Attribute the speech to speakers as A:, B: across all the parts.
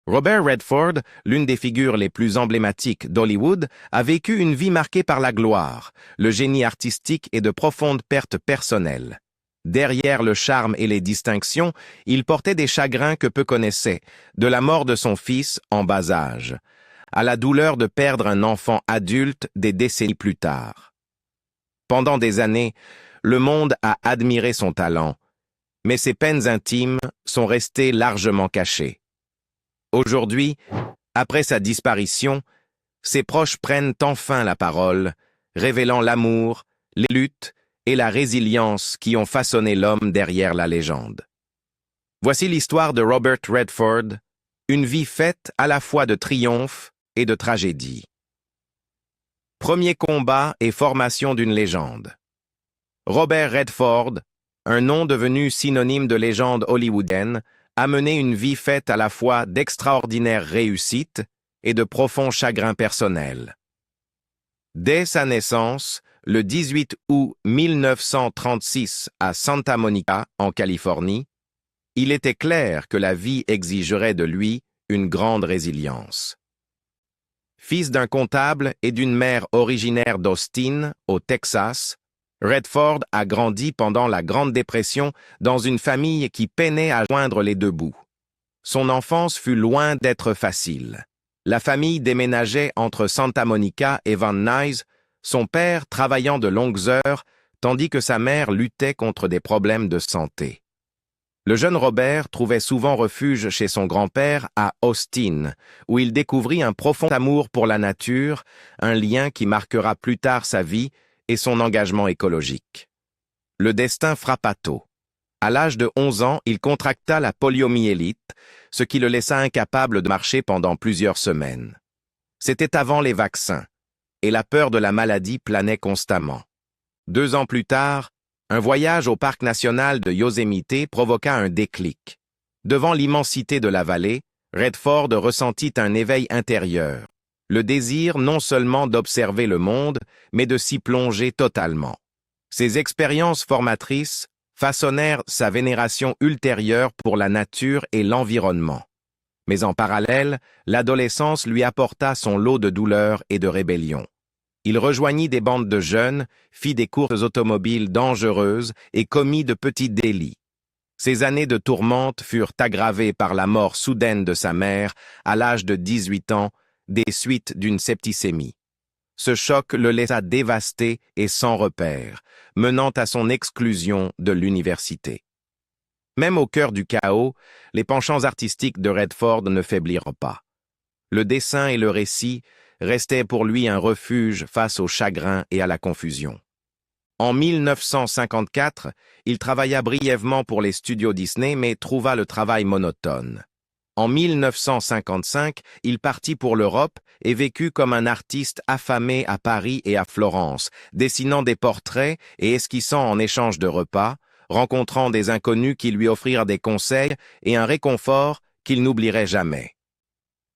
A: Robert Redford, l'une des figures les plus emblématiques d'Hollywood, a vécu une vie marquée par la gloire, le génie artistique et de profondes pertes personnelles. Derrière le charme et les distinctions, il portait des chagrins que peu connaissaient, de la mort de son fils en bas âge, à la douleur de perdre un enfant adulte des décennies plus tard. Pendant des années, le monde a admiré son talent, mais ses peines intimes sont restées largement cachées. Aujourd'hui, après sa disparition, ses proches prennent enfin la parole, révélant l'amour, les luttes et la résilience qui ont façonné l'homme derrière la légende. Voici l'histoire de Robert Redford, une vie faite à la fois de triomphe et de tragédie. Premier combat et formation d'une légende. Robert Redford, un nom devenu synonyme de légende hollywoodienne, a mené une vie faite à la fois d'extraordinaires réussites et de profonds chagrins personnels. Dès sa naissance, le 18 août 1936 à Santa Monica, en Californie, il était clair que la vie exigerait de lui une grande résilience. Fils d'un comptable et d'une mère originaire d'Austin, au Texas, Redford a grandi pendant la Grande Dépression dans une famille qui peinait à joindre les deux bouts. Son enfance fut loin d'être facile. La famille déménageait entre Santa Monica et Van Nuys, son père travaillant de longues heures, tandis que sa mère luttait contre des problèmes de santé. Le jeune Robert trouvait souvent refuge chez son grand-père à Austin, où il découvrit un profond amour pour la nature, un lien qui marquera plus tard sa vie et son engagement écologique. Le destin frappa tôt. À l'âge de 11 ans, il contracta la poliomyélite, ce qui le laissa incapable de marcher pendant plusieurs semaines. C'était avant les vaccins, et la peur de la maladie planait constamment. 2 ans plus tard, un voyage au parc national de Yosemite provoqua un déclic. Devant l'immensité de la vallée, Redford ressentit un éveil intérieur, le désir non seulement d'observer le monde, mais de s'y plonger totalement. Ces expériences formatrices façonnèrent sa vénération ultérieure pour la nature et l'environnement. Mais en parallèle, l'adolescence lui apporta son lot de douleurs et de rébellions. Il rejoignit des bandes de jeunes, fit des courses automobiles dangereuses et commit de petits délits. Ces années de tourmente furent aggravées par la mort soudaine de sa mère, à l'âge de 18 ans, des suites d'une septicémie. Ce choc le laissa dévasté et sans repère, menant à son exclusion de l'université. Même au cœur du chaos, les penchants artistiques de Redford ne faiblirent pas. Le dessin et le récit restaient pour lui un refuge face au chagrin et à la confusion. En 1954, il travailla brièvement pour les studios Disney, mais trouva le travail monotone. En 1955, il partit pour l'Europe et vécut comme un artiste affamé à Paris et à Florence, dessinant des portraits et esquissant en échange de repas, rencontrant des inconnus qui lui offrirent des conseils et un réconfort qu'il n'oublierait jamais.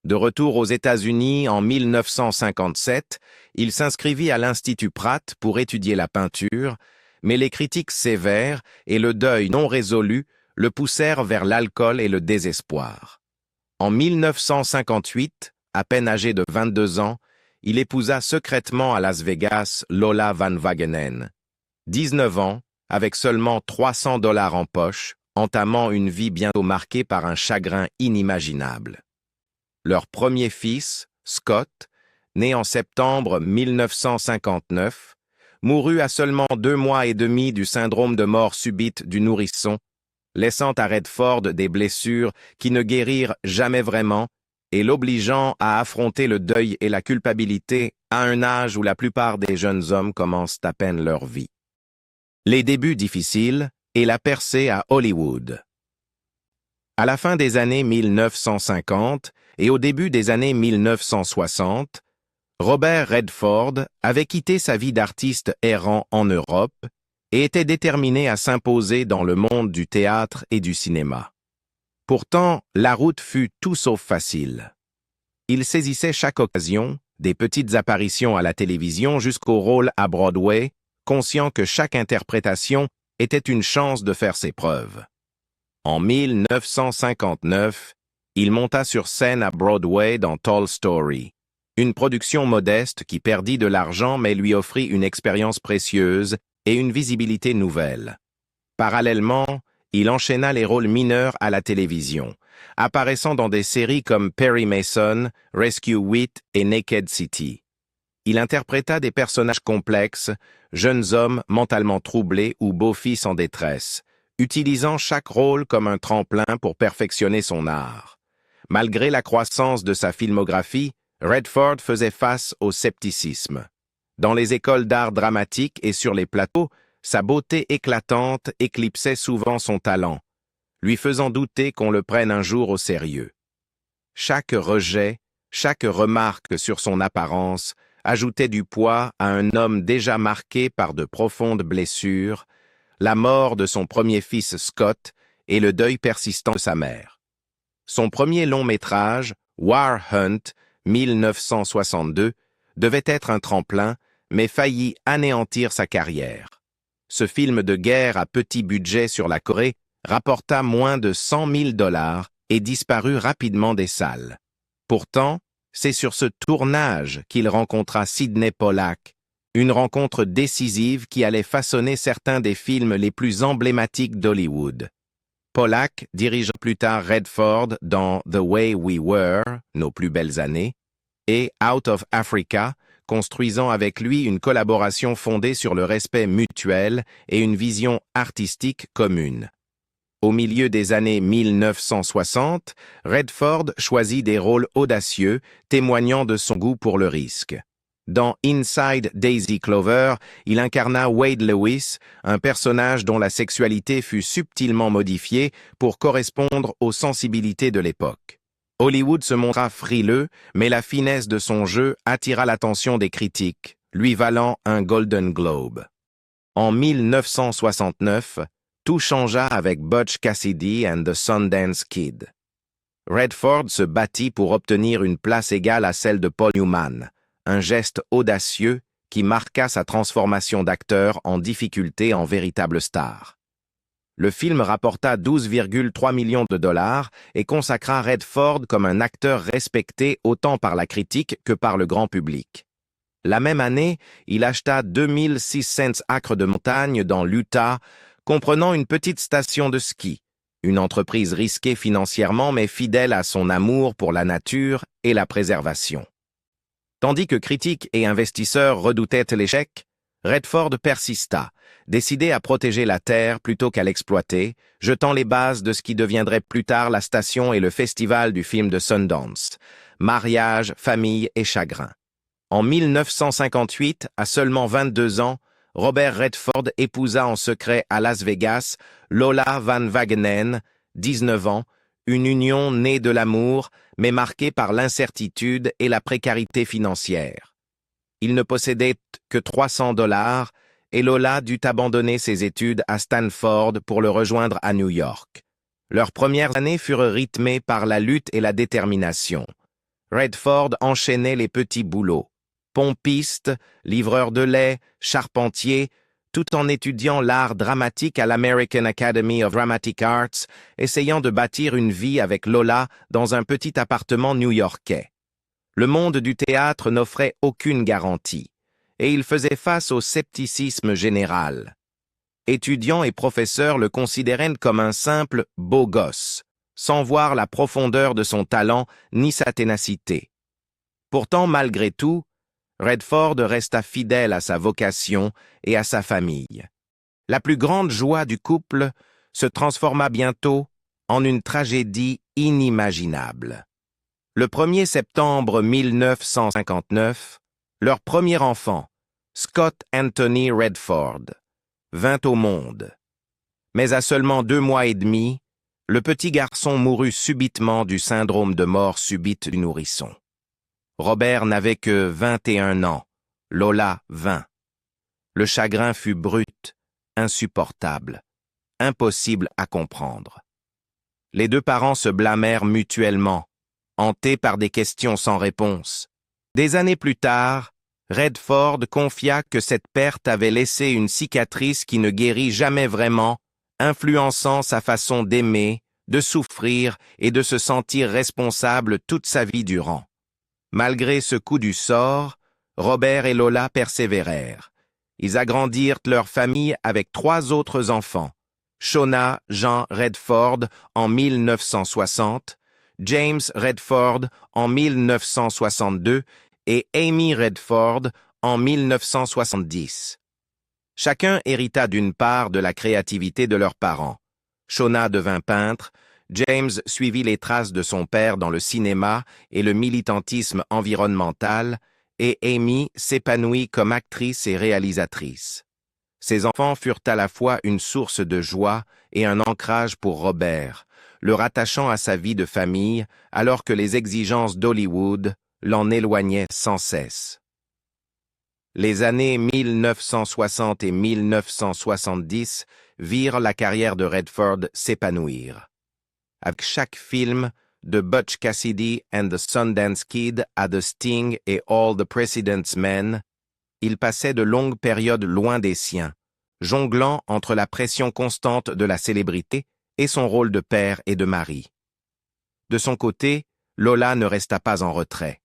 A: De retour aux États-Unis en 1957, il s'inscrivit à l'Institut Pratt pour étudier la peinture, mais les critiques sévères et le deuil non résolu le poussèrent vers l'alcool et le désespoir. En 1958, à peine âgé de 22 ans, il épousa secrètement à Las Vegas Lola Van Wagenen. 19 ans, avec seulement $300 en poche, entamant une vie bientôt marquée par un chagrin inimaginable. Leur premier fils, Scott, né en septembre 1959, mourut à seulement 2 mois et demi du syndrome de mort subite du nourrisson, laissant à Redford des blessures qui ne guérirent jamais vraiment et l'obligeant à affronter le deuil et la culpabilité à un âge où la plupart des jeunes hommes commencent à peine leur vie. Les débuts difficiles et la percée à Hollywood. À la fin des années 1950 et au début des années 1960, Robert Redford avait quitté sa vie d'artiste errant en Europe et était déterminé à s'imposer dans le monde du théâtre et du cinéma. Pourtant, la route fut tout sauf facile. Il saisissait chaque occasion, des petites apparitions à la télévision jusqu'au rôle à Broadway, conscient que chaque interprétation était une chance de faire ses preuves. En 1959, Il monta sur scène à Broadway dans Tall Story, une production modeste qui perdit de l'argent mais lui offrit une expérience précieuse et une visibilité nouvelle. Parallèlement, il enchaîna les rôles mineurs à la télévision, apparaissant dans des séries comme Perry Mason, Rescue 8 et Naked City. Il interpréta des personnages complexes, jeunes hommes mentalement troublés ou beaux-fils en détresse, utilisant chaque rôle comme un tremplin pour perfectionner son art. Malgré la croissance de sa filmographie, Redford faisait face au scepticisme. Dans les écoles d'art dramatique et sur les plateaux, sa beauté éclatante éclipsait souvent son talent, lui faisant douter qu'on le prenne un jour au sérieux. Chaque rejet, chaque remarque sur son apparence ajoutait du poids à un homme déjà marqué par de profondes blessures, la mort de son premier fils Scott et le deuil persistant de sa mère. Son premier long-métrage, War Hunt, 1962, devait être un tremplin, mais faillit anéantir sa carrière. Ce film de guerre à petit budget sur la Corée rapporta moins de 100 000 $ et disparut rapidement des salles. Pourtant, c'est sur ce tournage qu'il rencontra Sydney Pollack, une rencontre décisive qui allait façonner certains des films les plus emblématiques d'Hollywood. Pollack dirigea plus tard Redford dans The Way We Were, Nos plus belles années, et Out of Africa, construisant avec lui une collaboration fondée sur le respect mutuel et une vision artistique commune. Au milieu des années 1960, Redford choisit des rôles audacieux, témoignant de son goût pour le risque. Dans Inside Daisy Clover, il incarna Wade Lewis, un personnage dont la sexualité fut subtilement modifiée pour correspondre aux sensibilités de l'époque. Hollywood se montra frileux, mais la finesse de son jeu attira l'attention des critiques, lui valant un Golden Globe. En 1969, tout changea avec Butch Cassidy and the Sundance Kid. Redford se battit pour obtenir une place égale à celle de Paul Newman, un geste audacieux qui marqua sa transformation d'acteur en difficulté en véritable star. Le film rapporta 12,3 millions de $ et consacra Redford comme un acteur respecté autant par la critique que par le grand public. La même année, il acheta 2600 acres de montagne dans l'Utah, comprenant une petite station de ski, une entreprise risquée financièrement mais fidèle à son amour pour la nature et la préservation. Tandis que critiques et investisseurs redoutaient l'échec, Redford persista, décidé à protéger la terre plutôt qu'à l'exploiter, jetant les bases de ce qui deviendrait plus tard la station et le festival du film de Sundance, Mariage, famille et chagrin. En 1958, à seulement 22 ans, Robert Redford épousa en secret à Las Vegas Lola Van Wagenen, 19 ans, une union née de l'amour, mais marquée par l'incertitude et la précarité financière. Il ne possédait que 300 $ et Lola dut abandonner ses études à Stanford pour le rejoindre à New York. Leurs premières années furent rythmées par la lutte et la détermination. Redford enchaînait les petits boulots. Pompiste, livreur de lait, charpentier, tout en étudiant l'art dramatique à l'American Academy of Dramatic Arts, essayant de bâtir une vie avec Lola dans un petit appartement new-yorkais. Le monde du théâtre n'offrait aucune garantie, et il faisait face au scepticisme général. Étudiants et professeurs le considéraient comme un simple beau gosse, sans voir la profondeur de son talent ni sa ténacité. Pourtant, malgré tout, Redford resta fidèle à sa vocation et à sa famille. La plus grande joie du couple se transforma bientôt en une tragédie inimaginable. Le 1er septembre 1959, leur premier enfant, Scott Anthony Redford, vint au monde. Mais à seulement 2 mois et demi, le petit garçon mourut subitement du syndrome de mort subite du nourrisson. Robert n'avait que 21 ans, Lola 20. Le chagrin fut brut, insupportable, impossible à comprendre. Les 2 parents se blâmèrent mutuellement, hantés par des questions sans réponse. Des années plus tard, Redford confia que cette perte avait laissé une cicatrice qui ne guérit jamais vraiment, influençant sa façon d'aimer, de souffrir et de se sentir responsable toute sa vie durant. Malgré ce coup du sort, Robert et Lola persévérèrent. Ils agrandirent leur famille avec 3 autres enfants, Shona Jean Redford en 1960, James Redford en 1962 et Amy Redford en 1970. Chacun hérita d'une part de la créativité de leurs parents. Shona devint peintre, James suivit les traces de son père dans le cinéma et le militantisme environnemental, et Amy s'épanouit comme actrice et réalisatrice. Ses enfants furent à la fois une source de joie et un ancrage pour Robert, le rattachant à sa vie de famille alors que les exigences d'Hollywood l'en éloignaient sans cesse. Les années 1960 et 1970 virent la carrière de Redford s'épanouir. Avec chaque film, de Butch Cassidy and the Sundance Kid à The Sting et All the President's Men, il passait de longues périodes loin des siens, jonglant entre la pression constante de la célébrité et son rôle de père et de mari. De son côté, Lola ne resta pas en retrait.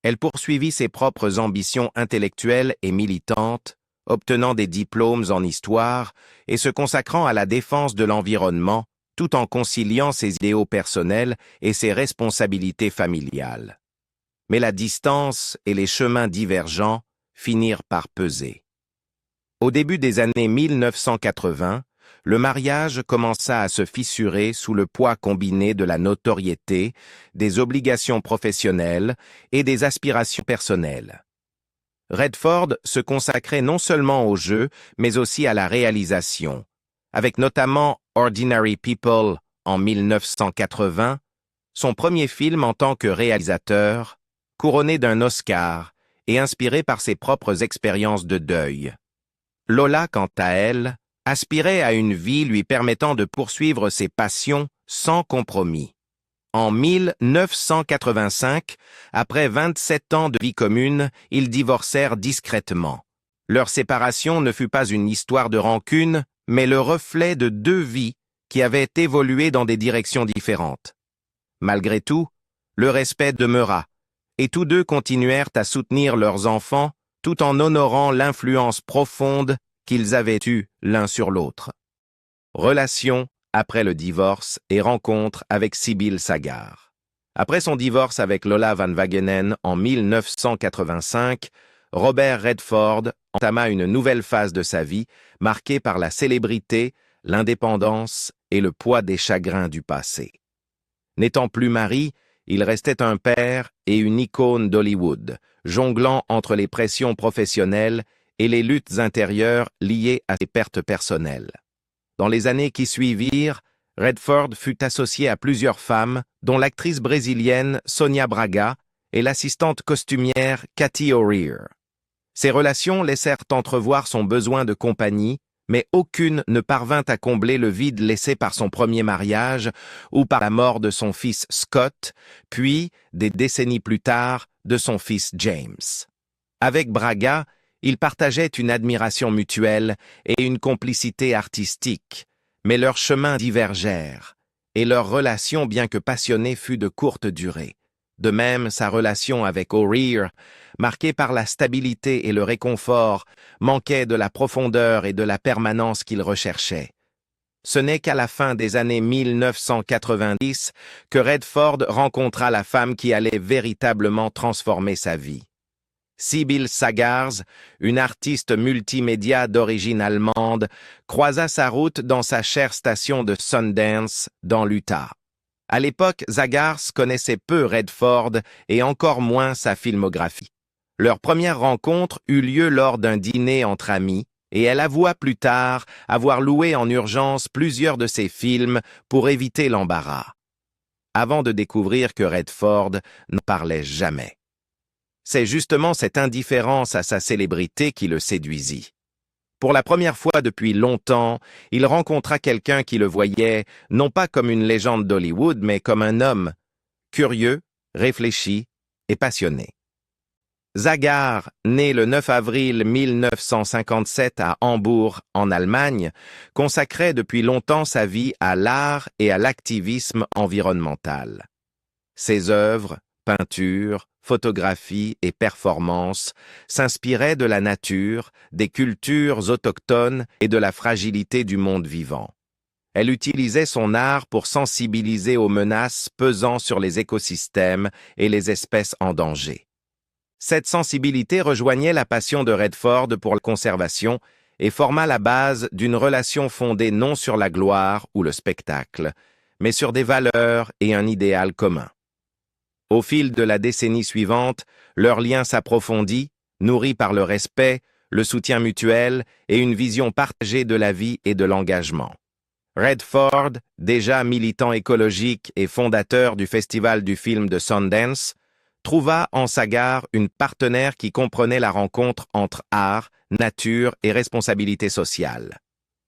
A: Elle poursuivit ses propres ambitions intellectuelles et militantes, obtenant des diplômes en histoire et se consacrant à la défense de l'environnement, tout en conciliant ses idéaux personnels et ses responsabilités familiales. Mais la distance et les chemins divergents finirent par peser. Au début des années 1980, le mariage commença à se fissurer sous le poids combiné de la notoriété, des obligations professionnelles et des aspirations personnelles. Redford se consacrait non seulement au jeu, mais aussi à la réalisation, avec notamment Ordinary People en 1980, son premier film en tant que réalisateur, couronné d'un Oscar et inspiré par ses propres expériences de deuil. Lola, quant à elle, aspirait à une vie lui permettant de poursuivre ses passions sans compromis. En 1985, après 27 ans de vie commune, ils divorcèrent discrètement. Leur séparation ne fut pas une histoire de rancune, mais le reflet de 2 vies qui avaient évolué dans des directions différentes. Malgré tout, le respect demeura, et tous deux continuèrent à soutenir leurs enfants tout en honorant l'influence profonde qu'ils avaient eue l'un sur l'autre. Relation après le divorce et rencontre avec Sybil Sagars. Après son divorce avec Lola Van Wagenen en 1985, Robert Redford entama une nouvelle phase de sa vie marquée par la célébrité, l'indépendance et le poids des chagrins du passé. N'étant plus mari, il restait un père et une icône d'Hollywood, jonglant entre les pressions professionnelles et les luttes intérieures liées à ses pertes personnelles. Dans les années qui suivirent, Redford fut associé à plusieurs femmes, dont l'actrice brésilienne Sonia Braga et l'assistante costumière Cathy O'Rear. Ces relations laissèrent entrevoir son besoin de compagnie, mais aucune ne parvint à combler le vide laissé par son premier mariage ou par la mort de son fils Scott, puis, des décennies plus tard, de son fils James. Avec Braga, ils partageaient une admiration mutuelle et une complicité artistique, mais leurs chemins divergèrent, et leur relation, bien que passionnée, fut de courte durée. De même, sa relation avec O'Rear, marquée par la stabilité et le réconfort, manquait de la profondeur et de la permanence qu'il recherchait. Ce n'est qu'à la fin des années 1990 que Redford rencontra la femme qui allait véritablement transformer sa vie. Sybil Sagars, une artiste multimédia d'origine allemande, croisa sa route dans sa chère station de Sundance, dans l'Utah. À l'époque, Sagars connaissait peu Redford et encore moins sa filmographie. Leur première rencontre eut lieu lors d'un dîner entre amis, et elle avoua plus tard avoir loué en urgence plusieurs de ses films pour éviter l'embarras, avant de découvrir que Redford n'en parlait jamais. C'est justement cette indifférence à sa célébrité qui le séduisit. Pour la première fois depuis longtemps, il rencontra quelqu'un qui le voyait non pas comme une légende d'Hollywood, mais comme un homme, curieux, réfléchi et passionné. Zagar, né le 9 avril 1957 à Hambourg, en Allemagne, consacrait depuis longtemps sa vie à l'art et à l'activisme environnemental. Ses œuvres, peintures, photographies et performances s'inspiraient de la nature, des cultures autochtones et de la fragilité du monde vivant. Elle utilisait son art pour sensibiliser aux menaces pesant sur les écosystèmes et les espèces en danger. Cette sensibilité rejoignait la passion de Redford pour la conservation et forma la base d'une relation fondée non sur la gloire ou le spectacle, mais sur des valeurs et un idéal commun. Au fil de la décennie suivante, leur lien s'approfondit, nourri par le respect, le soutien mutuel et une vision partagée de la vie et de l'engagement. Redford, déjà militant écologique et fondateur du Festival du film de Sundance, trouva en Zagar une partenaire qui comprenait la rencontre entre art, nature et responsabilité sociale.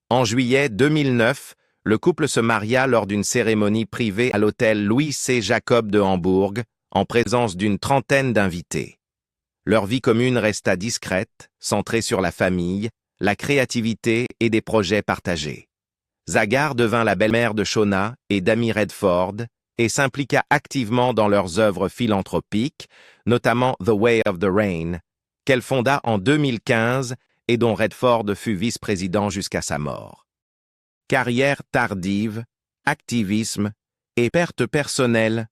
A: En juillet 2009, le couple se maria lors d'une cérémonie privée à l'hôtel Louis C. Jacob de Hambourg, en présence d'une trentaine d'invités. Leur vie commune resta discrète, centrée sur la famille, la créativité et des projets partagés. Zagar devint la belle-mère de Shona et d'Amy Redford et s'impliqua activement dans leurs œuvres philanthropiques, notamment The Way of the Rain, qu'elle fonda en 2015 et dont Redford fut vice-président jusqu'à sa mort. Carrière tardive, activisme et perte personnelle.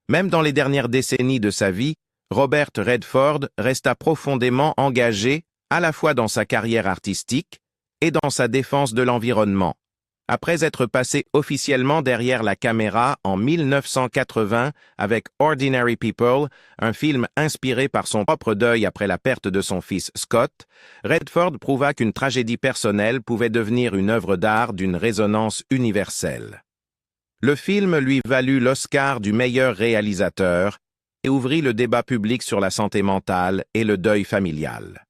A: Même dans les dernières décennies de sa vie, Robert Redford resta profondément engagé à la fois dans sa carrière artistique et dans sa défense de l'environnement. Après être passé officiellement derrière la caméra en 1980 avec Ordinary People, un film inspiré par son propre deuil après la perte de son fils Scott, Redford prouva qu'une tragédie personnelle pouvait devenir une œuvre d'art d'une résonance universelle. Le film lui valut l'Oscar du meilleur réalisateur et ouvrit le débat public sur la santé mentale et le deuil familial.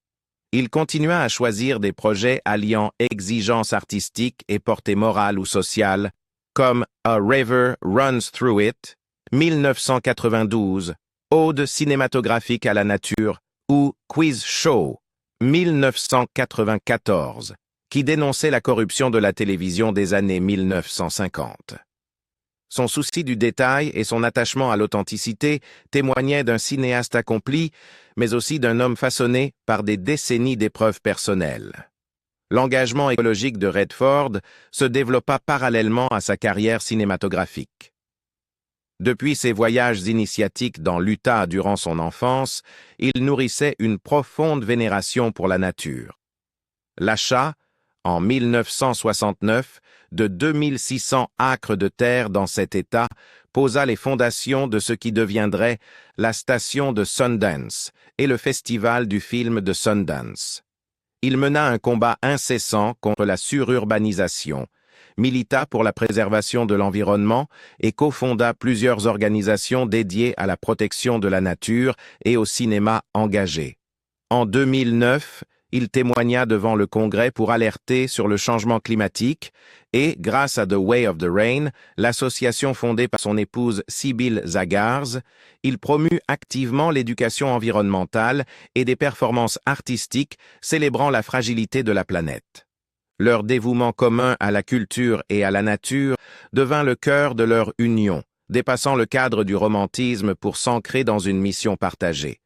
A: Il continua à choisir des projets alliant exigences artistiques et portée morale ou sociale, comme A River Runs Through It, 1992, Ode cinématographique à la nature, ou Quiz Show, 1994, qui dénonçait la corruption de la télévision des années 1950. Son souci du détail et son attachement à l'authenticité témoignaient d'un cinéaste accompli, mais aussi d'un homme façonné par des décennies d'épreuves personnelles. L'engagement écologique de Redford se développa parallèlement à sa carrière cinématographique. Depuis ses voyages initiatiques dans l'Utah durant son enfance, il nourrissait une profonde vénération pour la nature. L'achat, en 1969, de 2600 acres de terre dans cet État posa les fondations de ce qui deviendrait la station de Sundance et le festival du film de Sundance. Il mena un combat incessant contre la sururbanisation, milita pour la préservation de l'environnement et cofonda plusieurs organisations dédiées à la protection de la nature et au cinéma engagé. En 2009, il témoigna devant le Congrès pour alerter sur le changement climatique et, grâce à The Way of the Rain, l'association fondée par son épouse Sibylle Zagars, il promut activement l'éducation environnementale et des performances artistiques célébrant la fragilité de la planète. Leur dévouement commun à la culture et à la nature devint le cœur de leur union, dépassant le cadre du romantisme pour s'ancrer dans une mission partagée.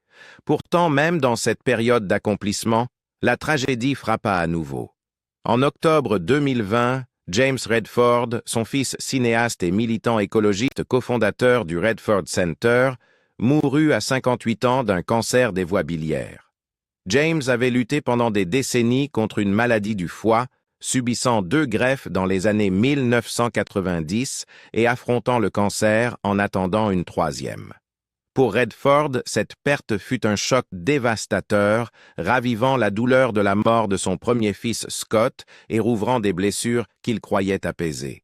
A: Pourtant, même dans cette période d'accomplissement, la tragédie frappa à nouveau. En octobre 2020, James Redford, son fils cinéaste et militant écologiste cofondateur du Redford Center, mourut à 58 ans d'un cancer des voies biliaires. James avait lutté pendant des décennies contre une maladie du foie, subissant 2 greffes dans les années 1990 et affrontant le cancer en attendant une 3e. Pour Redford, cette perte fut un choc dévastateur, ravivant la douleur de la mort de son premier fils Scott et rouvrant des blessures qu'il croyait apaisées.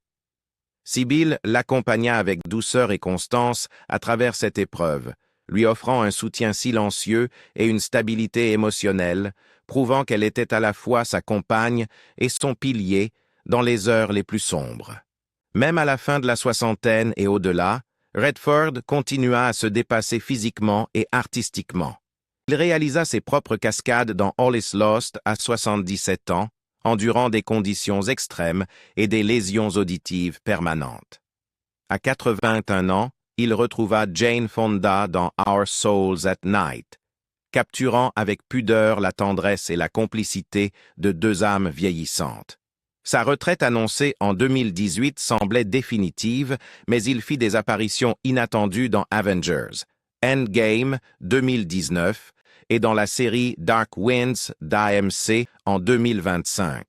A: Sibylle l'accompagna avec douceur et constance à travers cette épreuve, lui offrant un soutien silencieux et une stabilité émotionnelle, prouvant qu'elle était à la fois sa compagne et son pilier dans les heures les plus sombres. Même à la fin de la soixantaine et au-delà, Redford continua à se dépasser physiquement et artistiquement. Il réalisa ses propres cascades dans All Is Lost à 77 ans, endurant des conditions extrêmes et des lésions auditives permanentes. À 81 ans, il retrouva Jane Fonda dans Our Souls at Night, capturant avec pudeur la tendresse et la complicité de deux âmes vieillissantes. Sa retraite annoncée en 2018 semblait définitive, mais il fit des apparitions inattendues dans Avengers, Endgame 2019 et dans la série Dark Winds d'AMC en 2025,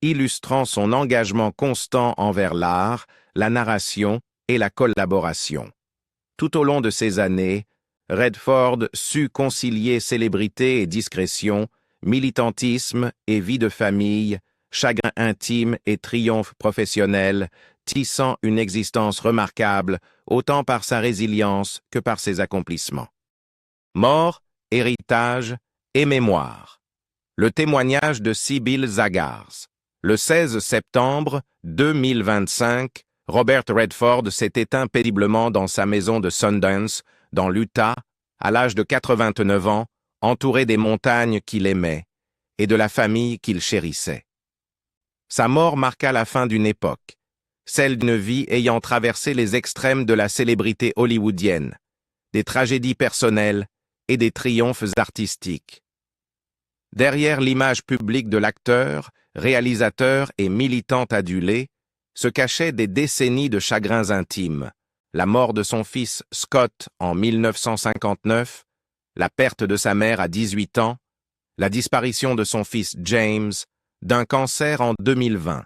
A: illustrant son engagement constant envers l'art, la narration et la collaboration. Tout au long de ces années, Redford sut concilier célébrité et discrétion, militantisme et vie de famille, chagrin intime et triomphe professionnel, tissant une existence remarquable autant par sa résilience que par ses accomplissements. Mort, héritage et mémoire. Le témoignage de Sybil Zaggars. Le 16 septembre 2025, Robert Redford s'est éteint péniblement dans sa maison de Sundance, dans l'Utah, à l'âge de 89 ans, entouré des montagnes qu'il aimait et de la famille qu'il chérissait. Sa mort marqua la fin d'une époque, celle d'une vie ayant traversé les extrêmes de la célébrité hollywoodienne, des tragédies personnelles et des triomphes artistiques. Derrière l'image publique de l'acteur, réalisateur et militant adulé, se cachaient des décennies de chagrins intimes, la mort de son fils Scott en 1959, la perte de sa mère à 18 ans, la disparition de son fils James, d'un cancer en 2020,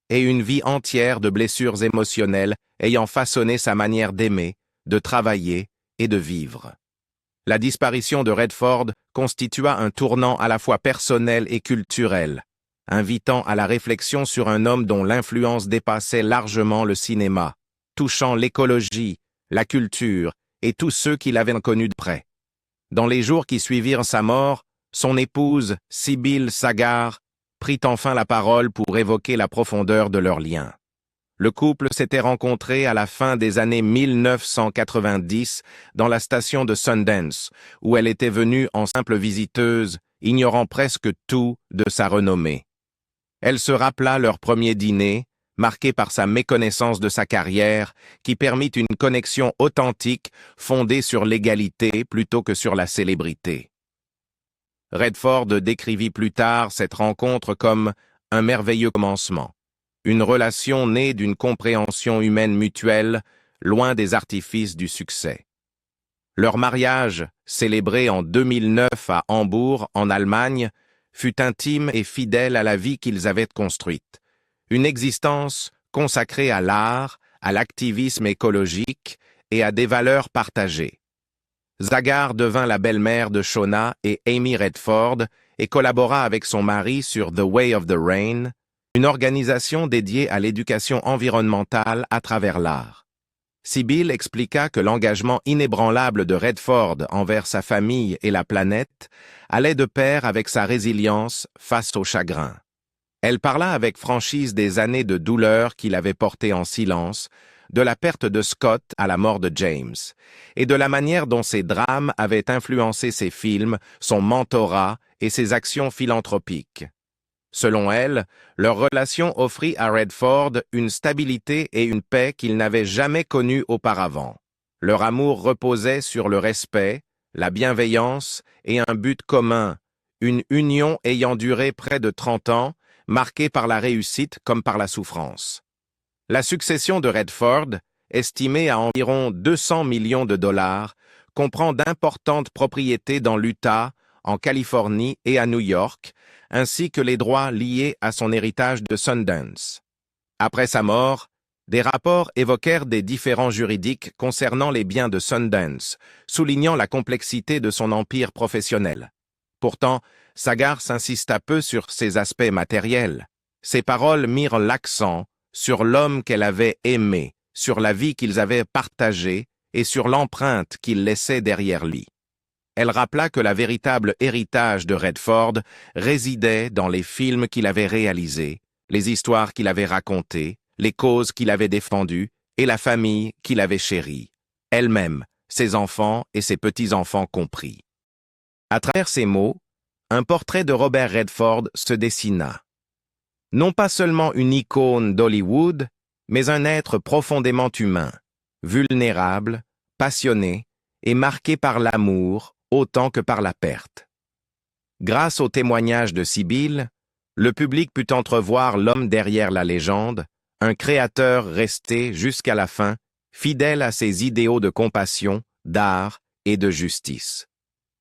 A: et une vie entière de blessures émotionnelles ayant façonné sa manière d'aimer, de travailler et de vivre. La disparition de Redford constitua un tournant à la fois personnel et culturel, invitant à la réflexion sur un homme dont l'influence dépassait largement le cinéma, touchant l'écologie, la culture et tous ceux qui l'avaient connu de près. Dans les jours qui suivirent sa mort, son épouse, Sybil Zaggars, prit enfin la parole pour évoquer la profondeur de leur lien. Le couple s'était rencontré à la fin des années 1990 dans la station de Sundance, où elle était venue en simple visiteuse, ignorant presque tout de sa renommée. Elle se rappela leur premier dîner, marqué par sa méconnaissance de sa carrière, qui permit une connexion authentique fondée sur l'égalité plutôt que sur la célébrité. Redford décrivit plus tard cette rencontre comme un merveilleux commencement, une relation née d'une compréhension humaine mutuelle, loin des artifices du succès. Leur mariage, célébré en 2009 à Hambourg, en Allemagne, fut intime et fidèle à la vie qu'ils avaient construite. Une existence consacrée à l'art, à l'activisme écologique et à des valeurs partagées. Zaggars devint la belle-mère de Shona et Amy Redford et collabora avec son mari sur The Way of the Rain, une organisation dédiée à l'éducation environnementale à travers l'art. Sybil expliqua que l'engagement inébranlable de Redford envers sa famille et la planète allait de pair avec sa résilience face au chagrin. Elle parla avec franchise des années de douleur qu'il avait portées en silence, de la perte de Scott à la mort de James, et de la manière dont ces drames avaient influencé ses films, son mentorat et ses actions philanthropiques. Selon elle, leur relation offrit à Redford une stabilité et une paix qu'il n'avait jamais connues auparavant. Leur amour reposait sur le respect, la bienveillance et un but commun, une union ayant duré près de 30 ans, marquée par la réussite comme par la souffrance. La succession de Redford, estimée à environ 200 millions de dollars, comprend d'importantes propriétés dans l'Utah, en Californie et à New York, ainsi que les droits liés à son héritage de Sundance. Après sa mort, des rapports évoquèrent des différends juridiques concernant les biens de Sundance, soulignant la complexité de son empire professionnel. Pourtant, Zaggars insista peu sur ces aspects matériels. Ses paroles mirent l'accent sur l'homme qu'elle avait aimé, sur la vie qu'ils avaient partagée et sur l'empreinte qu'il laissait derrière lui. Elle rappela que le véritable héritage de Redford résidait dans les films qu'il avait réalisés, les histoires qu'il avait racontées, les causes qu'il avait défendues et la famille qu'il avait chérie, elle-même, ses enfants et ses petits-enfants compris. À travers ces mots, un portrait de Robert Redford se dessina. Non pas seulement une icône d'Hollywood, mais un être profondément humain, vulnérable, passionné et marqué par l'amour autant que par la perte. Grâce au témoignage de Sibylle, le public put entrevoir l'homme derrière la légende, un créateur resté jusqu'à la fin, fidèle à ses idéaux de compassion, d'art et de justice.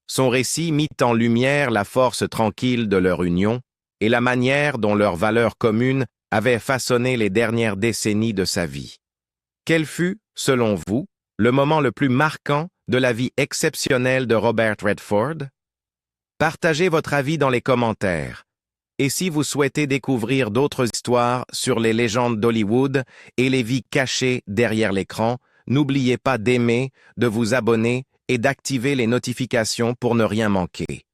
A: Son récit mit en lumière la force tranquille de leur union et la manière dont leurs valeurs communes avaient façonné les dernières décennies de sa vie. Quel fut, selon vous, le moment le plus marquant de la vie exceptionnelle de Robert Redford? Partagez votre avis dans les commentaires. Et si vous souhaitez découvrir d'autres histoires sur les légendes d'Hollywood et les vies cachées derrière l'écran, n'oubliez pas d'aimer, de vous abonner et d'activer les notifications pour ne rien manquer.